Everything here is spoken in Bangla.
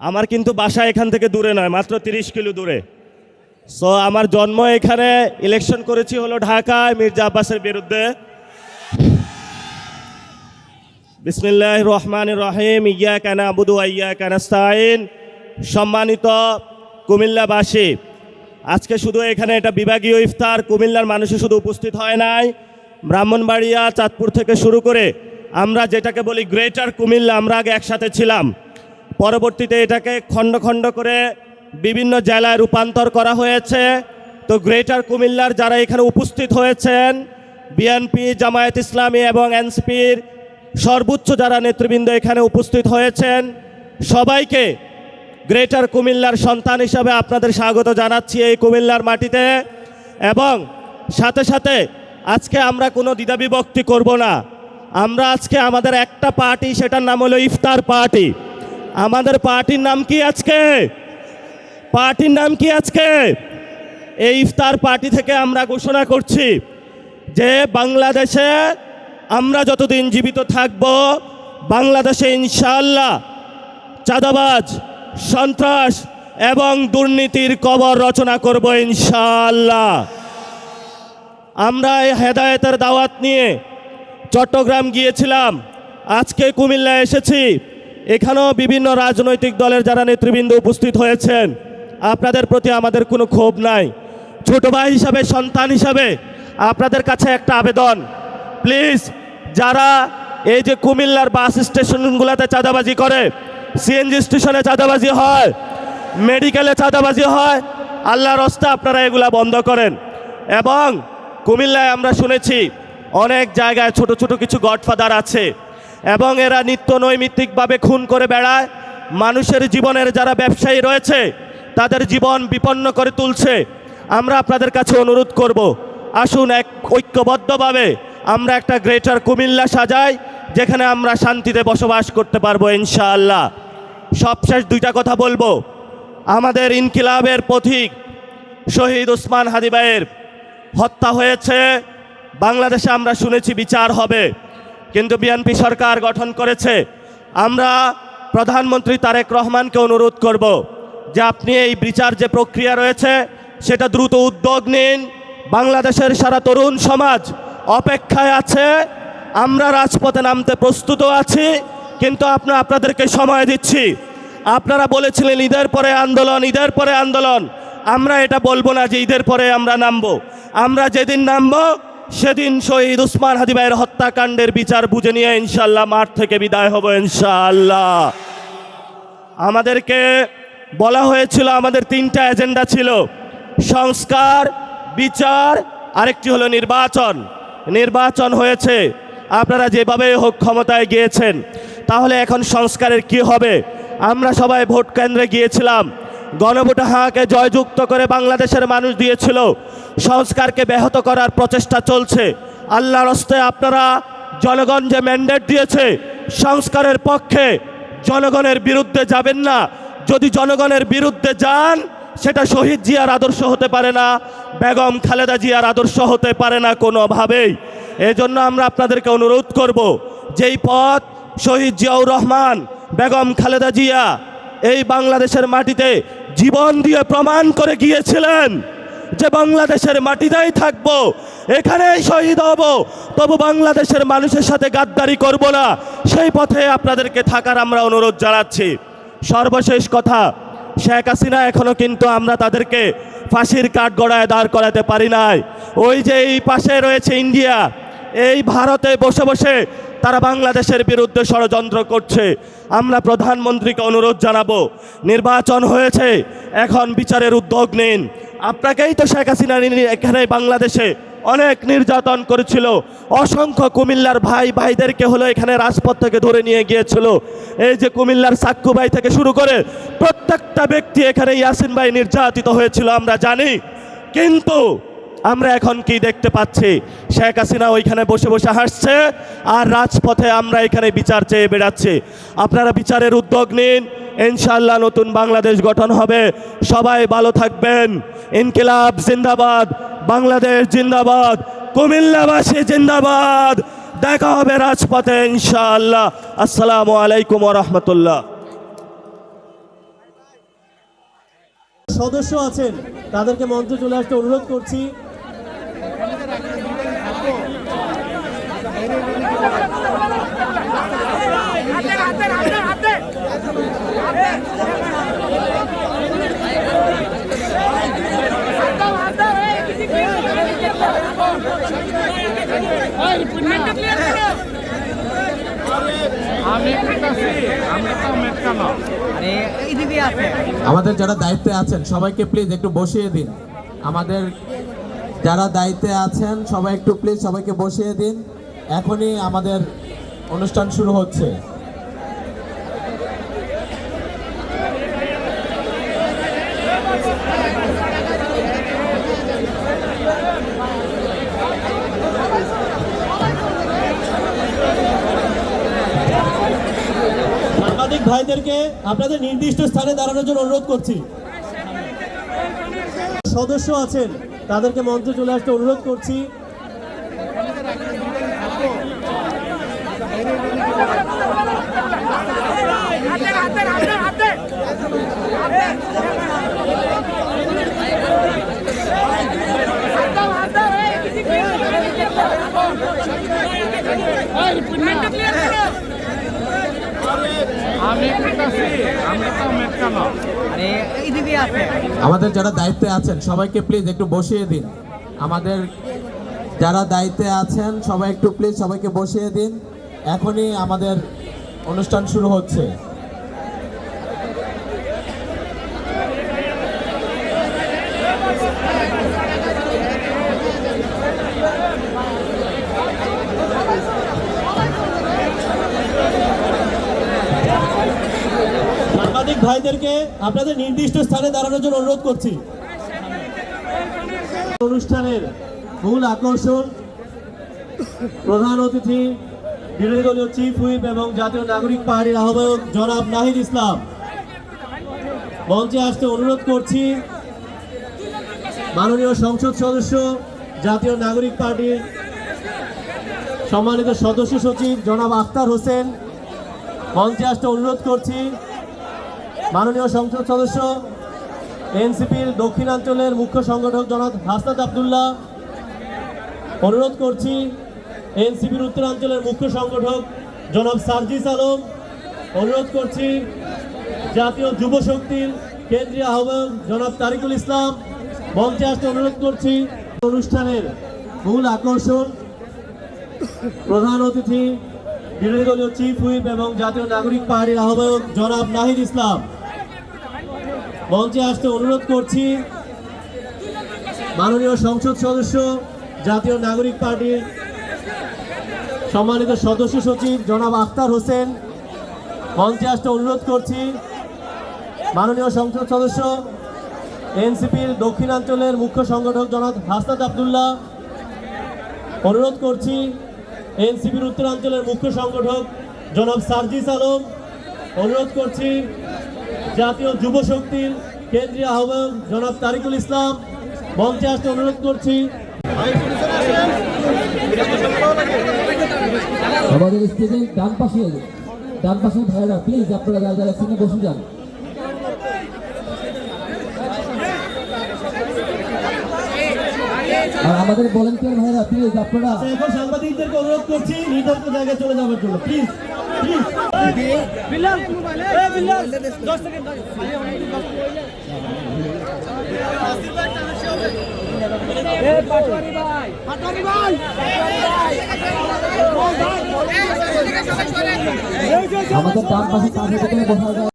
আমার কিন্তু বাসা এখান থেকে দূরে নয়, মাত্র 30 কিলো দূরে। সো আমার জন্ম এখানে, ইলেকশন করেছি হলো ঢাকায় মির্জা আব্বাসের বিরুদ্ধে। বিসমিল্লাহির রহমানির রহিম, ইয়াকা না'বুদু ওয়া ইয়াকা নাস্তাঈন। সম্মানিত কুমিল্লাবাসী, আজকে শুধু এখানে এটা বিভাগীয় ইফতার, কুমিল্লার মানুষ শুধু উপস্থিত হয় নাই, ব্রাহ্মণবাড়িয়া, চাঁদপুর থেকে শুরু করে আমরা যেটাকে বলি গ্রেটার কুমিল্লা, আমরা আগে একসাথে ছিলাম। পরবর্তীতে এটাকে খণ্ড খণ্ড করে বিভিন্ন জেলায় রূপান্তর করা হয়েছে। তো গ্রেটার কুমিল্লার যারা এখানে উপস্থিত হয়েছেন, বিএনপি, জামায়াত ইসলামী এবং এনসিপির সর্বোচ্চ যারা নেতৃবৃন্দ এখানে উপস্থিত হয়েছেন, সবাইকে গ্রেটার কুমিল্লার সন্তান হিসাবে আপনাদের স্বাগত জানাচ্ছি এই কুমিল্লার মাটিতে। এবং সাথে সাথে আজকে আমরা কোনো দ্বিধাবিভক্তি করব না। আমরা আজকে আমাদের একটা পার্টি, সেটার নাম হলো ইফতার পার্টি। আমাদের পার্টির নাম কি আজকে? পার্টির নাম কি আজকে? এই ইফতার পার্টি থেকে আমরা ঘোষণা করছি যে বাংলাদেশে আমরা যতদিন জীবিত থাকব, বাংলাদেশে ইনশাআল্লাহ চাঁদাবাজ, সন্ত্রাস এবং দুর্নীতির কবর রচনা করব ইনশাআল্লাহ। আমরা এই হেদায়েতের দাওয়াত নিয়ে চট্টগ্রাম গিয়েছিলাম, আজকে কুমিল্লা এসেছি। এখানেও বিভিন্ন রাজনৈতিক দলের যারা নেতৃবৃন্দ উপস্থিত হয়েছেন, আপনাদের প্রতি আমাদের কোনো ক্ষোভ নাই। ছোট ভাই হিসাবে, সন্তান হিসাবে আপনাদের কাছে একটা আবেদন, প্লিজ যারা এই যে কুমিল্লার বাস স্টেশনগুলোতে চাঁদাবাজি করে, সিএনজি স্টেশনে চাঁদাবাজি হয়, মেডিকেলে চাঁদাবাজি হয়, আল্লাহর রাস্তে আপনারা এগুলা বন্ধ করেন। এবং কুমিল্লায় আমরা শুনেছি অনেক জায়গায় ছোট ছোট কিছু গডফাদার আছে এবং এরা নিত্য নৈমিত্তিকভাবে খুন করে বেড়ায়। মানুষের জীবনের যারা ব্যবসায়ী রয়েছে তাদের জীবন বিপন্ন করে তুলছে। আমরা আপনাদের কাছে অনুরোধ করব, আসুন এক ঐক্যবদ্ধভাবে আমরা একটা গ্রেটার কুমিল্লা সাজাই, যেখানে আমরা শান্তিতে বসবাস করতে পারবো ইনশাআল্লাহ। সবশেষ দুইটা কথা বলবো। আমাদের ইনকিলাবের পথিক শহীদ ওসমান হাদি ভাইয়ের হত্যা হয়েছে, বাংলাদেশে আমরা শুনেছি বিচার হবে, কিন্তু বিএনপি সরকার গঠন করেছে। আমরা প্রধানমন্ত্রী তারেক রহমানকে অনুরোধ করব যে আপনি এই বিচার যে প্রক্রিয়া রয়েছে সেটা দ্রুত উদ্যোগ নিন। বাংলাদেশের সারা তরুণ সমাজ অপেক্ষায় আছে, আমরা রাজপথে নামতে প্রস্তুত আছি, কিন্তু আপনাদেরকে সময় দিচ্ছি। আপনারা বলেছিলেন ঈদের পরে আন্দোলন, ঈদের পরে আন্দোলন। আমরা এটা বলবো না যে ঈদের পরে আমরা নামবো। আমরা যেদিন নামবো সেদিন শহীদ ওসমান হাদি ভাইয়ের হত্যাকাণ্ডের বিচার বুঝে নিয়ে ইনশাআল্লাহ মাঠ থেকে বিদায় হব ইনশাআল্লাহ। আমাদেরকে বলা হয়েছিল, আমাদের 3টা এজেন্ডা ছিল: সংস্কার, বিচার, আরেকটি হলো নির্বাচন। নির্বাচন হয়েছে, আপনারা যেভাবে হোক ক্ষমতায় গিয়েছেন, তাহলে এখন সংস্কারের কি হবে? আমরা সবাই ভোট কেন্দ্রে গিয়েছিলাম, গণভোটে হাঁকে জয়যুক্ত করে বাংলাদেশের মানুষ দিয়েছিল। সংস্কারকে ব্যাহত করার প্রচেষ্টা চলছে। আল্লাহর রাস্তে আপনারা জনগণ যে ম্যান্ডেট দিয়েছে সংস্কারের পক্ষে, জনগণের বিরুদ্ধে যাবেন না। যদি জনগণের বিরুদ্ধে যান, সেটা শহীদ জিয়ার আদর্শ হতে পারে না, বেগম খালেদা জিয়ার আদর্শ হতে পারে না কোনোভাবেই। এজন্য আমরা আপনাদেরকে অনুরোধ করব, যেই পথ শহীদ জিয়াউর রহমান, বেগম খালেদা জিয়া এই বাংলাদেশের মাটিতে জীবন দিয়ে প্রমাণ করে গিয়েছিলেন যে বাংলাদেশের মাটিতেই থাকবো, এখানেই শহীদ হব, তবু বাংলাদেশের মানুষের সাথে গাদ্দারি করব না, সেই পথে আপনাদেরকে থাকার আমরা অনুরোধ জানাচ্ছি। সর্বশেষ কথা, শেখ হাসিনা এখনো কিন্তু আমরা তাদেরকে ফাঁসির কাঠগড়ায় দাঁড় করাতে পারি নাই। ওই যে এই পাশে রয়েছে ইন্ডিয়া, এই ভারতে বসে বসে তারা বাংলাদেশের বিরুদ্ধে ষড়যন্ত্র করছে। আমরা প্রধানমন্ত্রীকে অনুরোধ জানাবো, নির্বাচন হয়েছে, এখন বিচারের উদ্যোগ নিন। আপনাকেই তো শেখ হাসিনা এখানে বাংলাদেশে অনেক নির্যাতন করেছিল, অসংখ্য কুমিল্লার ভাইদেরকে হলো এখানে রাজপথ থেকে ধরে নিয়ে গিয়েছিল। এই যে কুমিল্লার সাক্কু ভাই থেকে শুরু করে প্রত্যেকটা ব্যক্তি এখানে ইয়াসিন ভাই নির্যাতিত হয়েছিল, আমরা জানি। কিন্তু আমরা এখন কি দেখতে পাচ্ছি? শেখ হাসিনা ওইখানে বসে বসে হাসছে, আর রাজপথে আমরা এখানে বিচার চেয়ে বেড়াচ্ছি। আপনারা বিচারের উদ্যোগ নিন, ইনশাআল্লাহ নতুন বাংলাদেশ গঠন হবে। সবাই ভালো থাকবেন। ইনকিলাব জিন্দাবাদ, বাংলাদেশ জিন্দাবাদ, কুমিল্লাবাসী জিন্দাবাদ। দেখা হবে রাজপথে ইনশাআল্লাহ। আসসালামু আলাইকুম ওয়া রাহমাতুল্লাহ। সদস্য আছেন তাদেরকে মঞ্চে চলে আসতে অনুরোধ করছি। আমাদের যারা দায়িত্বে আছেন সবাইকে প্লিজ একটু বসিয়ে দিন। আমাদের যারা দায়িত্বে আছেন সবাই একটু প্লিজ সবাইকে বসিয়ে দিন। এখনই আমাদের অনুষ্ঠান শুরু হচ্ছে। সাংবাদিক ভাইদেরকে আপনাদের নির্দিষ্ট স্থানে দাঁড়ানোর জন্য অনুরোধ করছি। সদস্য আছেন তাদেরকে মঞ্চে চলে আসতে অনুরোধ করছি। আমাদের যারা দায়িত্বে আছেন সবাইকে প্লিজ একটু বসিয়ে দিন। আমাদের যারা দায়িত্বে আছেন সবাই একটু প্লিজ সবাইকে বসিয়ে দিন। এখনই আমাদের অনুষ্ঠান শুরু হচ্ছে। সাংবাদিক ভাইদেরকে আপনাদের নির্দিষ্ট স্থানে দাঁড়ানোর জন্য অনুরোধ করছি। অনুষ্ঠানের মূল আকর্ষণ প্রধান অতিথি বিরোধী দলীয় চিফ হুইপ এবং জাতীয় নাগরিক পার্টির আহ্বায়ক জনাব নাহিদ ইসলাম। মঞ্চে আসতে অনুরোধ করছি মাননীয় সংসদ সদস্য জাতীয় নাগরিক পার্টির সম্মানিত সদস্য সচিব জনাব আখতার হোসেন। মঞ্চে আসতে অনুরোধ করছি মাননীয় সংসদ সদস্য এনসিপির দক্ষিণাঞ্চলের মুখ্য সংগঠক জনাব হাসনাত আব্দুল্লাহ। অনুরোধ করছি এনসিপির উত্তরাঞ্চলের মুখ্য সংগঠক জনাব সার্জিস আলম। অনুরোধ করছি জাতীয় যুব শক্তির কেন্দ্রীয় আহ্বায়ক জনাব তারিকুল ইসলাম। মঞ্চে আসতে অনুরোধ করছি। অনুষ্ঠানের মূল আকর্ষণ প্রধান অতিথি বিরোধী দলীয় চিফ হুইপ এবং জাতীয় নাগরিক পার্টির আহ্বায়ক জনাব নাহিদ ইসলাম। মঞ্চে আসতে অনুরোধ করছি মাননীয় সংসদ সদস্য জাতীয় নাগরিক পার্টির সম্মানিত সদস্য সচিব জনাব আখতার হোসেন। মঞ্চে আসতে অনুরোধ করছি মাননীয় সংসদ সদস্য এনসিপির দক্ষিণাঞ্চলের মুখ্য সংগঠক জনাব হাসনাত আব্দুল্লাহ। অনুরোধ করছি এনসিপির উত্তরাঞ্চলের মুখ্য সংগঠক জনাব সার্জিস আলম। অনুরোধ করছি জাতীয় যুব শক্তির কেন্দ্রীয় আহ্বায়ক জনাব তারিকুল ইসলাম। মঞ্চে আসতে অনুরোধ করছি। আমাদের স্টেজের ডান পাশে ভাইয়েরা প্লিজ আপনারা যারা যারা এখানে বসে যান। আর আমাদের ভলান্টিয়ার ভাইয়েরা প্লিজ আপনারা এখন সাংবাদিকদেরকে অনুরোধ করছি নির্ধারিত জায়গায় চলে যাওয়ার জন্য প্লিজ প্লিজ। আমাদের ডান পাশে বসা যায়।